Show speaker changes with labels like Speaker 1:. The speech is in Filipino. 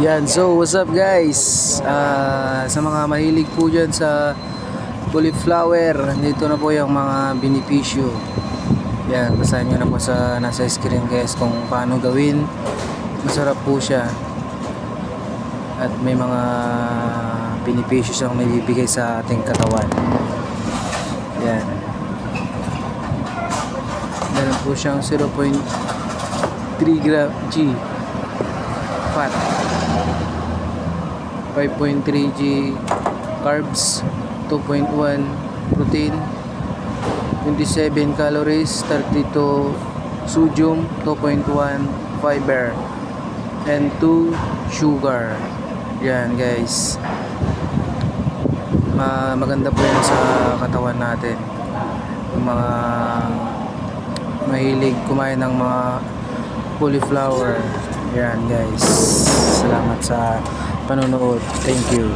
Speaker 1: Yan, so what's up guys? Sa mga mahilig po dyan sa cauliflower, dito na po yung mga benepisyo. Yan, basahin nyo na po sa nasa screen guys kung paano gawin. Masarap po siya. At may mga benepisyo siyang nabibigay sa ating katawan. Yan. Meron po siyang 0.3 g fat, 5.3 g carbs, 2.1 protein, 27 calories, 32 sodium, 2.1 fiber, and 2 sugar. Yan guys, maganda po yan sa katawan natin. Yung mga mahilig kumain ng mga cauliflower. Yan guys, salamat sa panonood. Thank you.